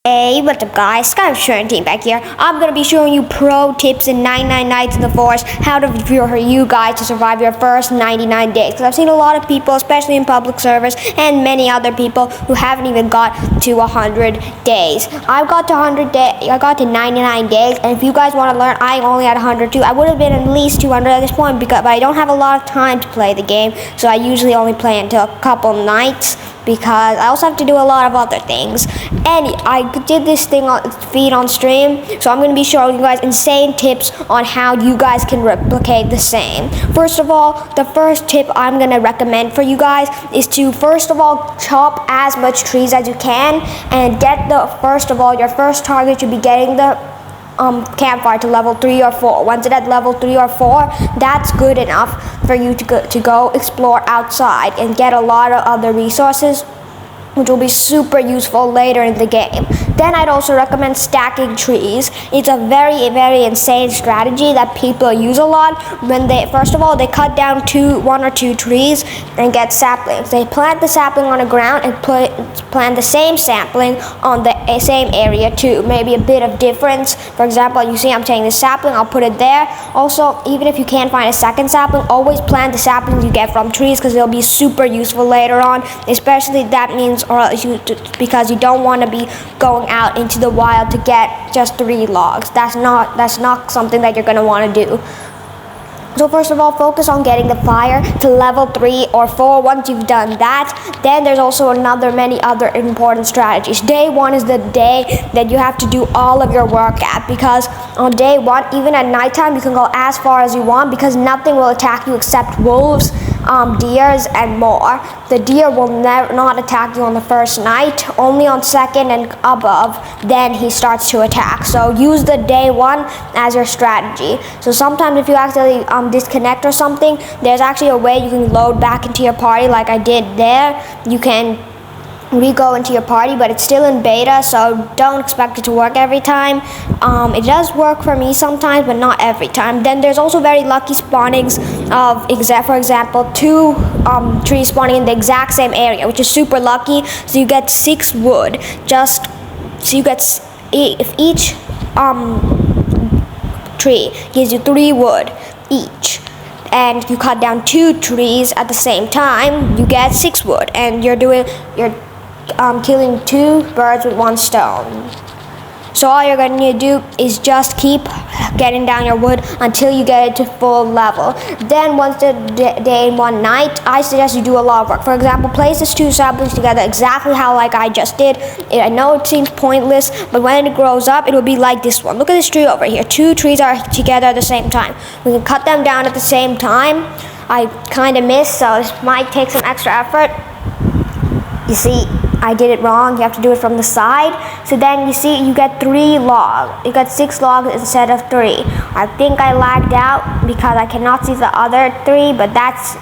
Hey, what's up guys, Sky17 back here. I'm going to be showing you pro tips in 99 Nights in the Forest, how to for you guys to survive your first 99 days. Because I've seen a lot of people, especially in public service, and many other people who haven't even got to 100 days. I got to 99 days, and if you guys want to learn, I only had 102. I would have been at least 200 at this point, but I don't have a lot of time to play the game, so I usually only play until a couple nights, because I also have to do a lot of other things. And I did this thing on feed on stream, so I'm going to be showing you guys insane tips on how you guys can replicate the same. First of all, the first tip I'm going to recommend for you guys is to first of all chop as much trees as you can, and get your first target should be getting the campfire to level 3 or 4. Once it at level 3 or 4, that's good enough for you to go explore outside and get a lot of other resources, which will be super useful later in the game. Then I'd also recommend stacking trees. It's a very, very insane strategy that people use a lot. When first of all, they cut down one or two trees and get saplings. They plant the sapling on the ground and plant the same sapling on the same area too. Maybe a bit of difference. For example, you see I'm taking the sapling, I'll put it there. Also, even if you can't find a second sapling, always plant the saplings you get from trees, because they'll be super useful later on. Especially that means because you don't want to be going out into the wild to get just 3 logs. That's not something that you're going to want to do. So first of all, focus on getting the fire to level 3 or 4. Once you've done that, then there's also many other important strategies. Day 1 is the day that you have to do all of your work at, because on day 1, even at nighttime, you can go as far as you want, because nothing will attack you except wolves, deers, and more. The deer will not attack you on the first night, only on second and above, then he starts to attack. So use the day 1 as your strategy. So sometimes if you accidentally disconnect or something, there's actually a way you can load back into your party like I did there. You can re-go into your party, but it's still in beta, so don't expect it to work every time. It does work for me sometimes, but not every time. Then there's also very lucky spawnings of, for example, 2 trees spawning in the exact same area, which is super lucky. So you get 6 wood. If each tree gives you 3 wood each, and you cut down 2 trees at the same time, you get 6 wood, and you're killing 2 birds with 1 stone. So all you're going to do is just keep getting down your wood until you get it to full level. Then once the day and 1 night, I suggest you do a lot of work. For example, place these 2 saplings together exactly how like I just did. I know it seems pointless, but when it grows up, it will be like this one. Look at this tree over here. 2 trees are together at the same time. We can cut them down at the same time. I kind of missed, so this might take some extra effort. You see, I did it wrong. You have to do it from the side. So then you see you get 3 logs. You got 6 logs instead of 3. I think I lagged out because I cannot see the other 3, but that's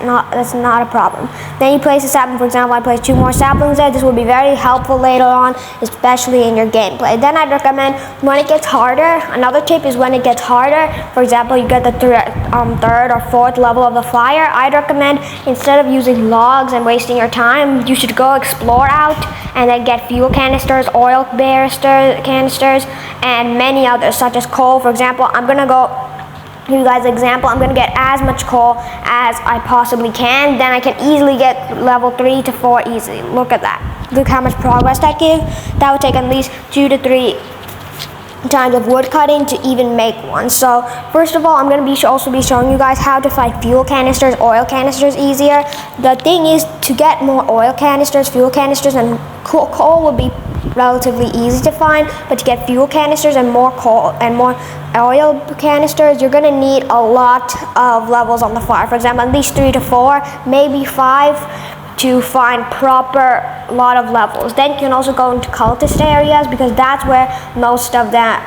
not a problem. Then you place a sapling. For example, I placed 2 more saplings there. This will be very helpful later on, especially in your gameplay. Then I'd recommend when it gets harder. Another tip is when it gets harder. For example, you get the 3rd or 4th level of the fire. I'd recommend, instead of using logs and wasting your time, you should go explore out and then get fuel canisters, oil canisters, and many others, such as coal. For example, I'm going to give you guys an example. I'm going to get as much coal as I possibly can. Then I can easily get level 3 to 4 easily. Look at that. Look how much progress that gives. That would take at least 2 to 3 times of wood cutting to even make one. So first of all, I'm going to also be showing you guys how to find fuel canisters, oil canisters easier. The thing is, to get more oil canisters, fuel canisters, and coal will be relatively easy to find, but to get fuel canisters and more coal and more oil canisters, you're going to need a lot of levels on the fire. For example, at least 3 to 4, maybe 5, to find proper lot of levels. Then you can also go into cultist areas, because that's where most of the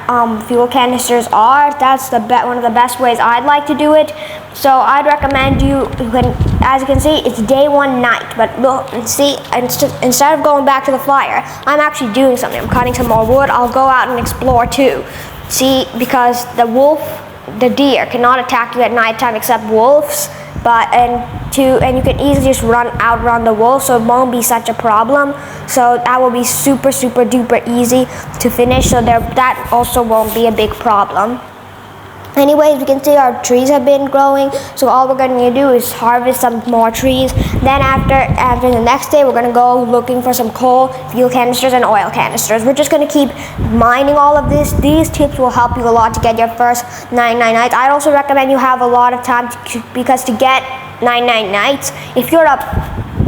fuel canisters are. That's one of the best ways I'd like to do it. So I'd recommend as you can see, it's day 1 night, but look and see, instead of going back to the fire, I'm actually doing something. I'm cutting some more wood. I'll go out and explore too. See, because the deer cannot attack you at nighttime except wolves. and you can easily just outrun the wolf, so it won't be such a problem. So that will be super duper easy to finish, so that also won't be a big problem. Anyways, we can see our trees have been growing, so all we're going to do is harvest some more trees. Then after the next day, we're going to go looking for some coal, fuel canisters, and oil canisters. We're just going to keep mining all of this. These tips will help you a lot to get your first 99 nights. I'd also recommend you have a lot of time because to get 99 nights, if you're a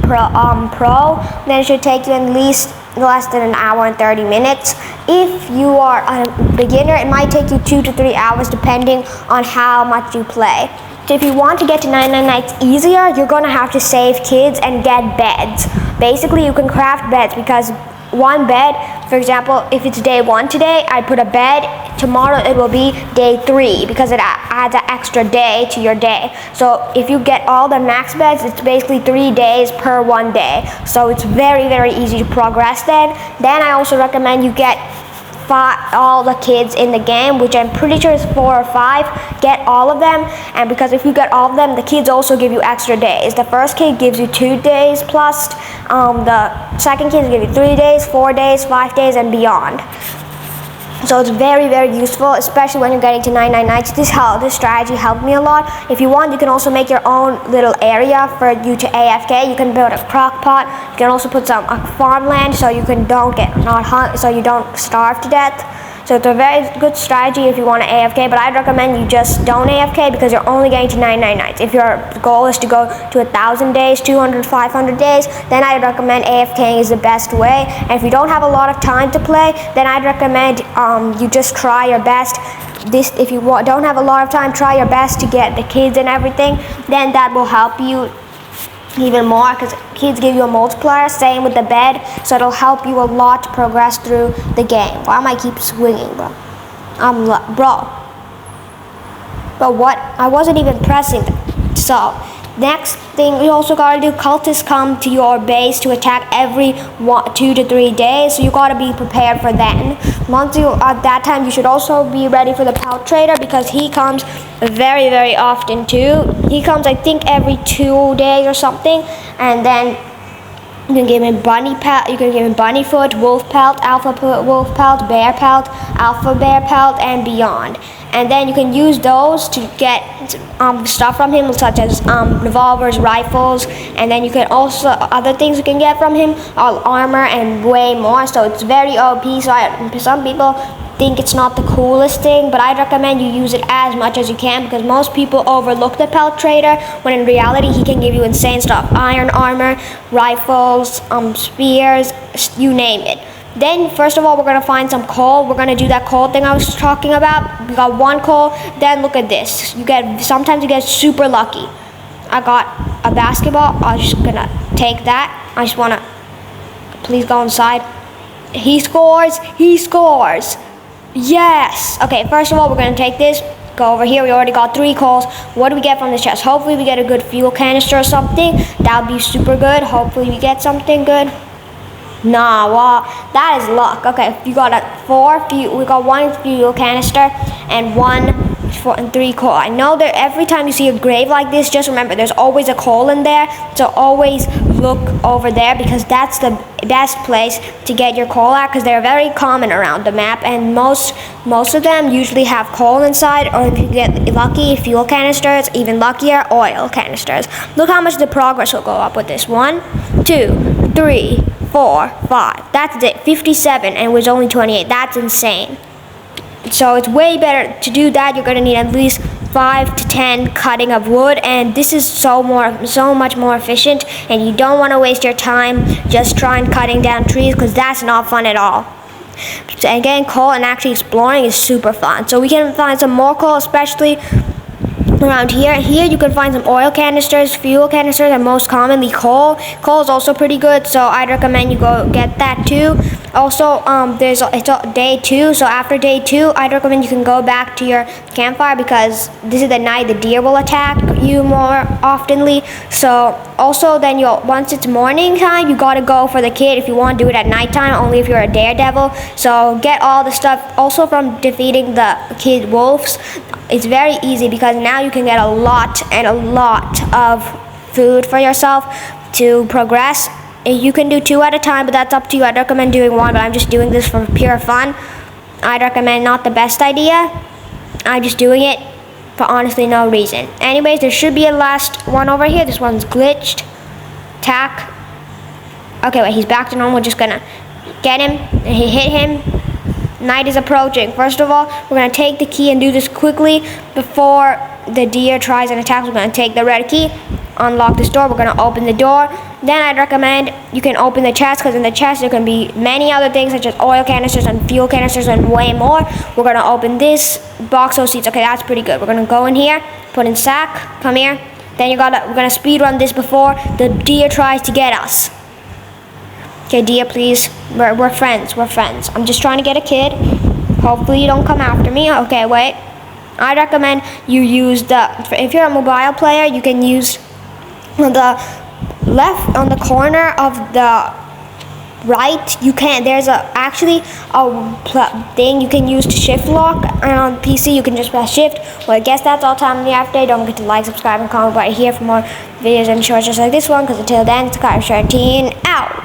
pro, then it should take you at least less than an hour and 30 minutes. If you are a beginner, it might take you 2 to 3 hours depending on how much you play. So if you want to get to 99 nights easier, you're going to have to save kids and get beds. Basically, you can craft beds because one bed, for example, if it's day 1 today, I put a bed. Tomorrow it will be day 3 because it adds an extra day to your day. So if you get all the max beds, it's basically 3 days per 1 day. So it's very easy to progress then. Then I also recommend you get all the kids in the game, which I'm pretty sure is 4 or 5. Get all of them, and because if you get all of them, the kids also give you extra days. The first kid gives you 2 days plus, the second kid gives you 3 days, 4 days, 5 days, and beyond. So it's very useful, especially when you're getting to 99 nights. This strategy helped me a lot. If you want, you can also make your own little area for you to AFK. You can build a crock pot. You can also put some farmland so you so you don't starve to death. So it's a very good strategy if you want to AFK, but I'd recommend you just don't AFK because you're only getting to 99 nights. If your goal is to go to 1,000 days, 200, 500 days, then I'd recommend AFKing is the best way. And if you don't have a lot of time to play, then I'd recommend you just try your best. If you don't have a lot of time, try your best to get the kids and everything. Then that will help you even more because kids give you a multiplier. Same with the bed, so it'll help you a lot to progress through the game. Why am I keep swinging, bro? But what? I wasn't even pressing them. So next thing you also gotta do, cultists come to your base to attack every 2 to 3 days, so you gotta be prepared for then. Once you at that time, you should also be ready for the pelt trader because he comes very often too. He comes, I think, every 2 days or something, and then you can give him bunny pelt, you can give him bunny foot, wolf pelt, alpha wolf pelt, bear pelt, alpha bear pelt, and beyond. And then you can use those to get stuff from him, such as revolvers, rifles, and then you can also, other things you can get from him, all armor and way more. So it's very OP. So some people think it's not the coolest thing, but I'd recommend you use it as much as you can because most people overlook the pelt trader when in reality he can give you insane stuff. Iron armor, rifles, spears, you name it. Then first of all, we're going to find some coal. We're going to do that coal thing I was talking about. We got 1 coal. Then look at this. Sometimes you get super lucky. I got a basketball. I'm just going to take that. I just want to, please go inside. He scores. Yes. Okay, first of all, we're going to take this. Go over here. We already got 3 coals. What do we get from this chest? Hopefully we get a good fuel canister or something. That would be super good. Hopefully we get something good. Nah, well, that is luck. Okay, you got we got 1 fuel canister and 3 coal. I know that every time you see a grave like this, just remember there's always a coal in there. So always look over there because that's the best place to get your coal at because they're very common around the map, and most of them usually have coal inside, or if you get lucky, fuel canisters, even luckier, oil canisters. Look how much the progress will go up with this. 1, 2, 3, 4, 5. That's it. 57, and it was only 28. That's insane. So it's way better to do that. You're going to need at least 5 to 10 cutting of wood, and this is so much more efficient, and you don't want to waste your time just trying cutting down trees because that's not fun at all. And getting coal and actually exploring is super fun. So we can find some more coal, especially around here. Here you can find some oil canisters, fuel canisters, and most commonly coal. Coal is also pretty good, so I'd recommend you go get that too. Also, it's day 2, so after day 2, I'd recommend you can go back to your campfire because this is the night the deer will attack you more oftenly. So also then once it's morning time, you gotta go for the kid. If you want to do it at nighttime, only if you're a daredevil. So get all the stuff also from defeating the kid wolves. It's very easy because now you can get a lot and a lot of food for yourself to progress. You can do 2 at a time, but that's up to you. I'd recommend doing 1, but I'm just doing this for pure fun. I'd recommend not the best idea. I'm just doing it for honestly no reason. Anyways, there should be a last one over here. This one's glitched. Attack. Okay, wait, he's back to normal. We're just gonna get him, and he hit him. Night is approaching. First of all, we're gonna take the key and do this quickly before the deer tries and attacks. We're gonna take the red key, unlock this door. We're gonna open the door. Then I'd recommend you can open the chest, because in the chest there can be many other things such as oil canisters and fuel canisters and way more. We're gonna open this box of seeds. Okay, that's pretty good. We're gonna go in here, put in sack. Come here. Then we're gonna speed run this before the deer tries to get us. Okay, deer, please. We're friends. We're friends. I'm just trying to get a kid. Hopefully you don't come after me. Okay, wait. I recommend you use if you're a mobile player, you can use the left on the corner of the right. There's actually a thing you can use to shift lock, and on PC you can just press shift. Well, I guess that's all time in the after. Don't forget to like, subscribe, and comment right here for more videos and shorts just like this one, because until then, it's Sky13 out.